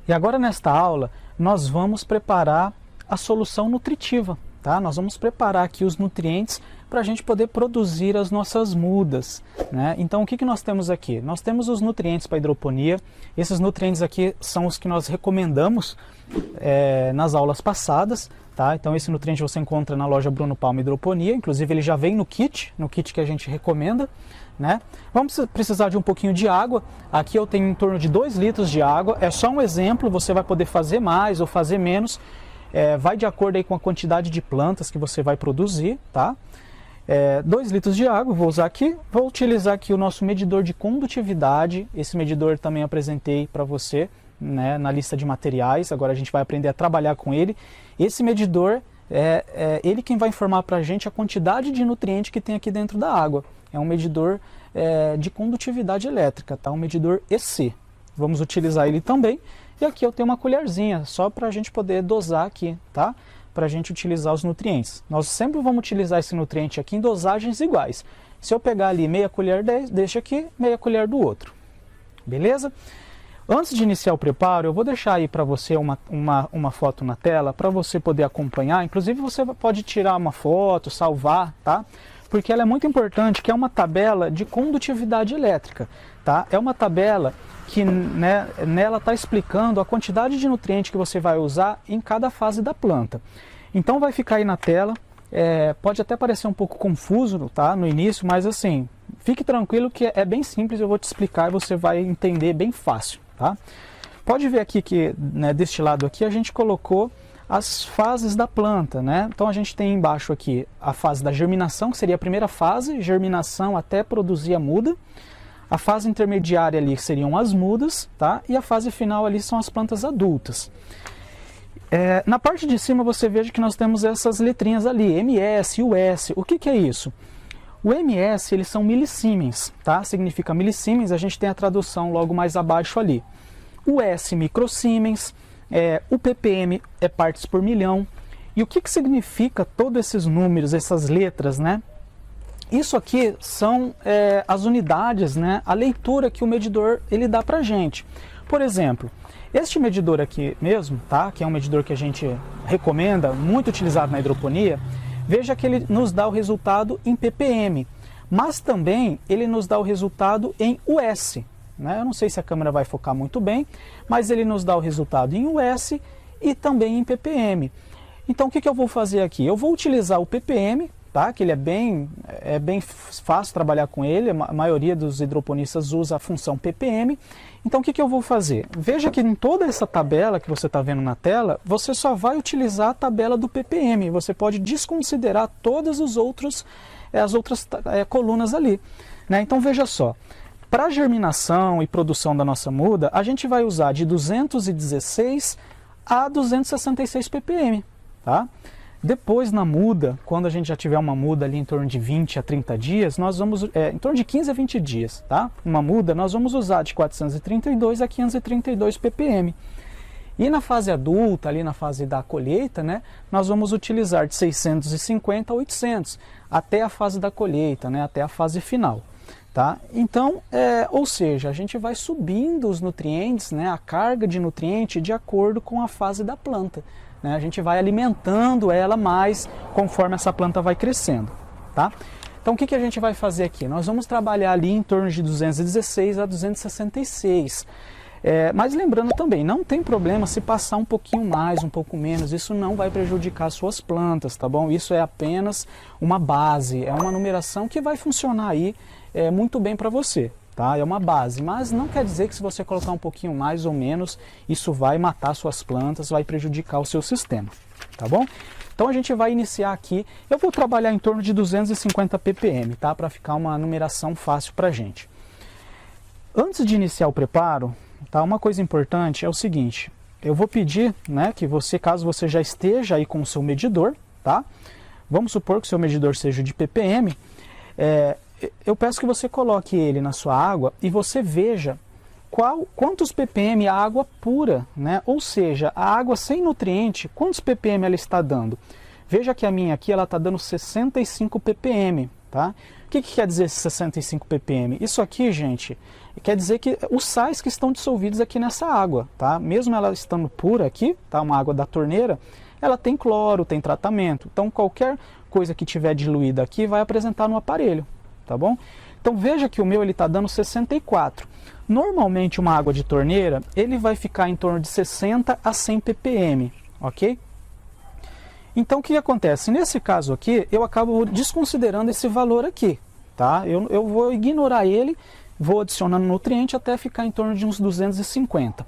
E agora nesta aula nós vamos preparar a solução nutritiva, tá? Nós vamos preparar aqui os nutrientes para a gente poder produzir as nossas mudas, né? Então o que nós temos aqui? Nós temos os nutrientes para hidroponia. Esses nutrientes aqui são os que nós recomendamos nas aulas passadas, tá? Então esse nutriente você encontra na loja Bruno Palma Hidroponia, inclusive ele já vem no kit que a gente recomenda, né? Vamos precisar de um pouquinho de água. Aqui eu tenho em torno de 2 litros de água, é só um exemplo, você vai poder fazer mais ou fazer menos, vai de acordo aí com a quantidade de plantas que você vai produzir, tá? 2 litros de água, vou usar aqui, vou utilizar aqui o nosso medidor de condutividade. Esse medidor também apresentei para você, né, na lista de materiais. Agora a gente vai aprender a trabalhar com ele. Esse medidor ele quem vai informar para a gente a quantidade de nutriente que tem aqui dentro da água. É um medidor de condutividade elétrica, tá? Um medidor EC. Vamos utilizar ele também. E aqui eu tenho uma colherzinha, só para a gente poder dosar aqui, tá? Para a gente utilizar os nutrientes. Nós sempre vamos utilizar esse nutriente aqui em dosagens iguais. Se eu pegar ali meia colher, deixa aqui, meia colher do outro. Beleza? Antes de iniciar o preparo, eu vou deixar aí para você uma foto na tela, para você poder acompanhar. Inclusive você pode tirar uma foto, salvar, tá? Porque ela é muito importante, que é uma tabela de condutividade elétrica, tá? É uma tabela que, né, nela está explicando a quantidade de nutriente que você vai usar em cada fase da planta. Então vai ficar aí na tela, pode até parecer um pouco confuso, tá, no início, mas assim, fique tranquilo que é bem simples, eu vou te explicar e você vai entender bem fácil, tá? Pode ver aqui que, né, deste lado aqui a gente colocou as fases da planta, né? Então a gente tem embaixo aqui a fase da germinação, que seria a primeira fase, germinação até produzir a muda. A fase intermediária ali seriam as mudas, tá? E a fase final ali são as plantas adultas. Na parte de cima você veja que nós temos essas letrinhas ali, MS, US. O que é isso? O MS, eles são milisiemens, tá? Significa milisiemens, a gente tem a tradução logo mais abaixo ali. O S, microsiemens, o ppm é partes por milhão. E o que significa todos esses números, essas letras, né? Isso aqui são as unidades, né? A leitura que o medidor ele dá pra gente. Por exemplo, este medidor aqui mesmo, tá? Que é um medidor que a gente recomenda, muito utilizado na hidroponia, veja que ele nos dá o resultado em ppm, mas também ele nos dá o resultado em US, né? Eu não sei se a câmera vai focar muito bem, mas ele nos dá o resultado em US e também em ppm. Então o que eu vou fazer aqui? Eu vou utilizar o ppm, tá? Que ele é bem fácil trabalhar com ele, a maioria dos hidroponistas usa a função ppm. Então o que eu vou fazer? Veja que em toda essa tabela que você está vendo na tela, você só vai utilizar a tabela do ppm, você pode desconsiderar todas as outras colunas ali, né? Então veja só, para germinação e produção da nossa muda, a gente vai usar de 216 a 266 ppm, tá? Depois na muda, quando a gente já tiver uma muda ali em torno de 20 a 30 dias, nós vamos, em torno de 15 a 20 dias, tá? Uma muda, nós vamos usar de 432 a 532 ppm. E na fase adulta, ali na fase da colheita, né, nós vamos utilizar de 650 a 800, até a fase da colheita, né, até a fase final. Tá? Então, ou seja, a gente vai subindo os nutrientes, né, a carga de nutriente de acordo com a fase da planta, né? A gente vai alimentando ela mais conforme essa planta vai crescendo. Tá? Então o que a gente vai fazer aqui? Nós vamos trabalhar ali em torno de 216 a 266. Mas lembrando também, não tem problema se passar um pouquinho mais, um pouco menos, isso não vai prejudicar as suas plantas, tá bom? Isso é apenas uma base, é uma numeração que vai funcionar aí muito bem para você, tá? É uma base, mas não quer dizer que se você colocar um pouquinho mais ou menos, isso vai matar suas plantas, vai prejudicar o seu sistema, tá bom? Então a gente vai iniciar aqui, eu vou trabalhar em torno de 250 ppm, tá? Para ficar uma numeração fácil para a gente. Antes de iniciar o preparo, tá? Uma coisa importante é o seguinte, eu vou pedir, né, que você, caso você já esteja aí com o seu medidor, tá? Vamos supor que o seu medidor seja de ppm, eu peço que você coloque ele na sua água e você veja quantos ppm a água pura, né? Ou seja, a água sem nutriente, quantos ppm ela está dando? Veja que a minha aqui ela está dando 65 ppm, tá? O que quer dizer esse 65 ppm? Isso aqui, gente, quer dizer que os sais que estão dissolvidos aqui nessa água, tá? Mesmo ela estando pura aqui, tá? Uma água da torneira, ela tem cloro, tem tratamento. Então qualquer coisa que tiver diluída aqui vai apresentar no aparelho, tá bom? Então veja que o meu ele está dando 64. Normalmente uma água de torneira, ele vai ficar em torno de 60 a 100 ppm, ok? Então o que acontece? Nesse caso aqui, eu acabo desconsiderando esse valor aqui, tá? Eu vou ignorar ele, vou adicionando nutriente até ficar em torno de uns 250.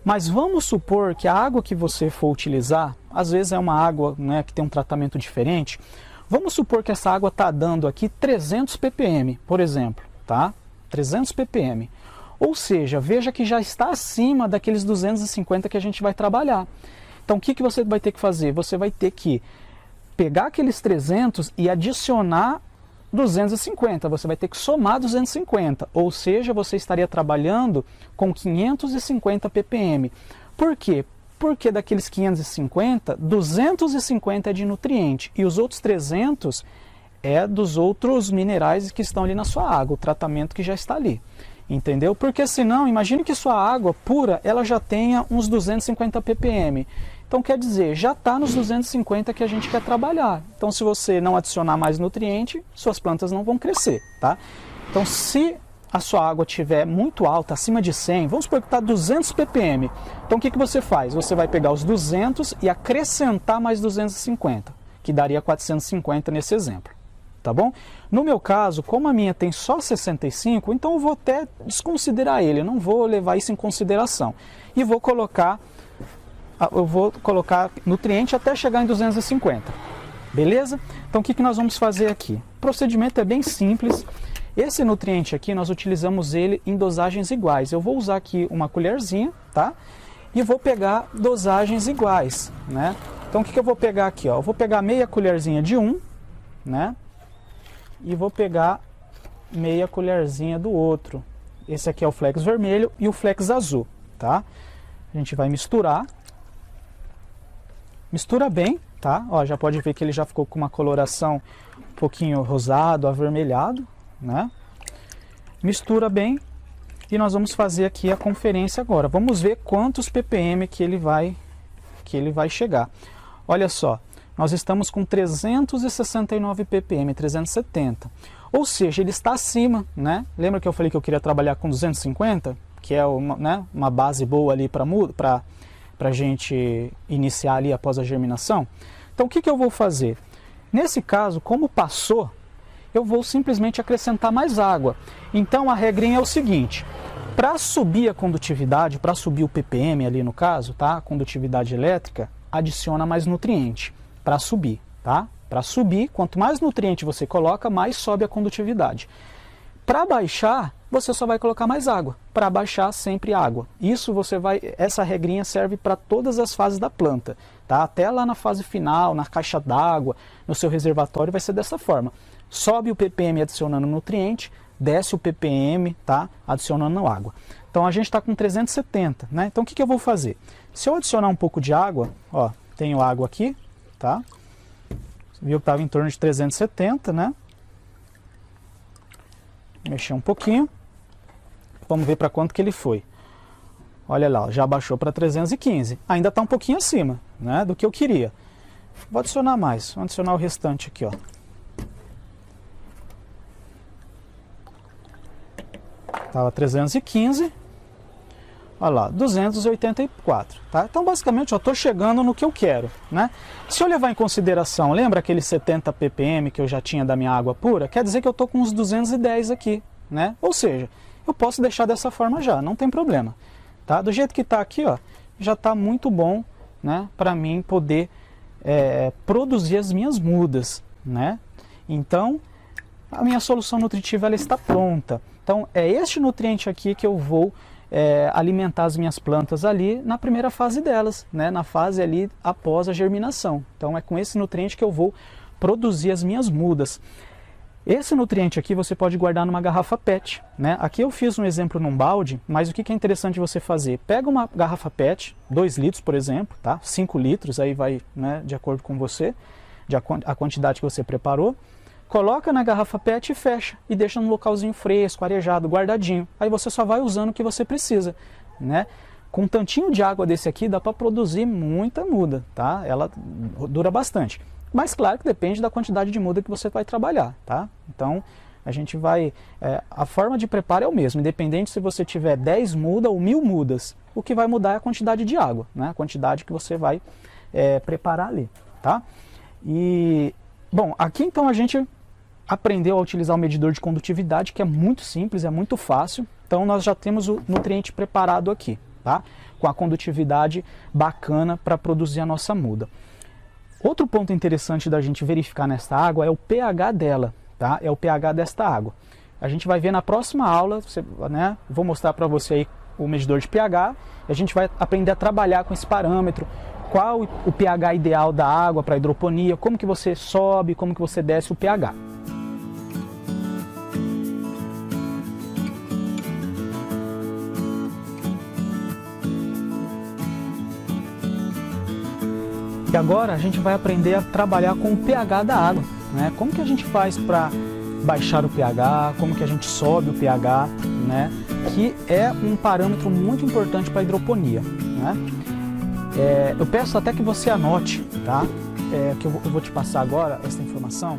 Mas vamos supor que a água que você for utilizar, às vezes é uma água, né, que tem um tratamento diferente. Vamos supor que essa água está dando aqui 300 ppm, por exemplo, tá? 300 ppm. Ou seja, veja que já está acima daqueles 250 que a gente vai trabalhar. Então o que você vai ter que fazer? Você vai ter que pegar aqueles 300 e adicionar 250. Você vai ter que somar 250. Ou seja, você estaria trabalhando com 550 ppm. Por quê? Porque daqueles 550, 250 é de nutriente e os outros 300 é dos outros minerais que estão ali na sua água, o tratamento que já está ali. Entendeu? Porque senão, imagine que sua água pura, ela já tenha uns 250 ppm. Então quer dizer, já está nos 250 que a gente quer trabalhar. Então se você não adicionar mais nutriente, suas plantas não vão crescer, tá? Então se a sua água estiver muito alta, acima de 100, vamos supor que está 200 ppm. Então o que você faz? Você vai pegar os 200 e acrescentar mais 250, que daria 450 nesse exemplo. Tá bom? No meu caso, como a minha tem só 65, então eu vou até desconsiderar ele, eu não vou levar isso em consideração. E vou colocar nutriente até chegar em 250. Beleza? Então o que nós vamos fazer aqui? O procedimento é bem simples. Esse nutriente aqui, nós utilizamos ele em dosagens iguais. Eu vou usar aqui uma colherzinha, tá? E vou pegar dosagens iguais, né? Então o que eu vou pegar aqui? Ó? Eu vou pegar meia colherzinha de um, né? E vou pegar meia colherzinha do outro. Esse aqui é o flex vermelho e o flex azul, tá? A gente vai misturar. Mistura bem, tá? Ó, já pode ver que ele já ficou com uma coloração um pouquinho rosado, avermelhado, né? Mistura bem e nós vamos fazer aqui a conferência agora. Vamos ver quantos ppm que ele vai chegar. Olha só. Nós estamos com 369 ppm, 370. Ou seja, ele está acima, né? Lembra que eu falei que eu queria trabalhar com 250? Que é uma base boa ali para a gente iniciar ali após a germinação. Então o que eu vou fazer? Nesse caso, como passou, eu vou simplesmente acrescentar mais água. Então a regrinha é o seguinte: para subir a condutividade, para subir o ppm ali no caso, tá? A condutividade elétrica, adiciona mais nutriente. Para subir, tá? Para subir, quanto mais nutriente você coloca, mais sobe a condutividade. Para baixar, você só vai colocar mais água. Para baixar, sempre água. Essa regrinha serve para todas as fases da planta, tá? Até lá na fase final, na caixa d'água, no seu reservatório, vai ser dessa forma. Sobe o ppm adicionando nutriente, desce o ppm, tá? Adicionando água. Então a gente está com 370, né? Então o que eu vou fazer? Se eu adicionar um pouco de água, ó, tenho água aqui, tá? Viu que estava em torno de 370, né? Mexer um pouquinho. Vamos ver para quanto que ele foi. Olha lá, já baixou para 315. Ainda está um pouquinho acima, né, do que eu queria. Vou adicionar mais. Vou adicionar o restante aqui, ó. Estava 315. Olha lá, 284, tá? Então, basicamente, eu estou chegando no que eu quero, né? Se eu levar em consideração, lembra aqueles 70 ppm que eu já tinha da minha água pura? Quer dizer que eu estou com uns 210 aqui, né? Ou seja, eu posso deixar dessa forma já, não tem problema, tá? Do jeito que está aqui, ó, já está muito bom, né? Para mim poder produzir as minhas mudas, né? Então, a minha solução nutritiva ela está pronta. Então, é este nutriente aqui que eu vou alimentar as minhas plantas ali na primeira fase delas, né? Na fase ali após a germinação. Então é com esse nutriente que eu vou produzir as minhas mudas. Esse nutriente aqui você pode guardar numa garrafa PET, né? Aqui eu fiz um exemplo num balde, mas o que é interessante você fazer? Pega uma garrafa PET, 2 litros por exemplo, tá? 5 litros, aí vai, né, de acordo com você, a quantidade que você preparou. coloca na garrafa PET e fecha, e deixa num localzinho fresco, arejado, guardadinho. Aí você só vai usando o que você precisa, né? Com um tantinho de água desse aqui dá para produzir muita muda, tá? Ela dura bastante. Mas claro que depende da quantidade de muda que você vai trabalhar, tá? Então a gente vai... a forma de preparo é o mesmo, independente se você tiver 10 mudas ou 1000 mudas. O que vai mudar é a quantidade de água, né? A quantidade que você vai preparar ali, tá? E, bom, aqui então a gente aprendeu a utilizar o medidor de condutividade, que é muito simples, é muito fácil. Então nós já temos o nutriente preparado aqui, tá? Com a condutividade bacana para produzir a nossa muda. Outro ponto interessante da gente verificar nesta água é o pH dela, tá? É o pH desta água. A gente vai ver na próxima aula, né? Vou mostrar para você aí o medidor de pH, e a gente vai aprender a trabalhar com esse parâmetro, qual o pH ideal da água para hidroponia, como que você sobe, como que você desce o pH. E agora a gente vai aprender a trabalhar com o pH da água, né? Como que a gente faz para baixar o pH, como que a gente sobe o pH, né? Que é um parâmetro muito importante para a hidroponia, né? Eu peço até que você anote, tá? Que eu vou te passar agora essa informação.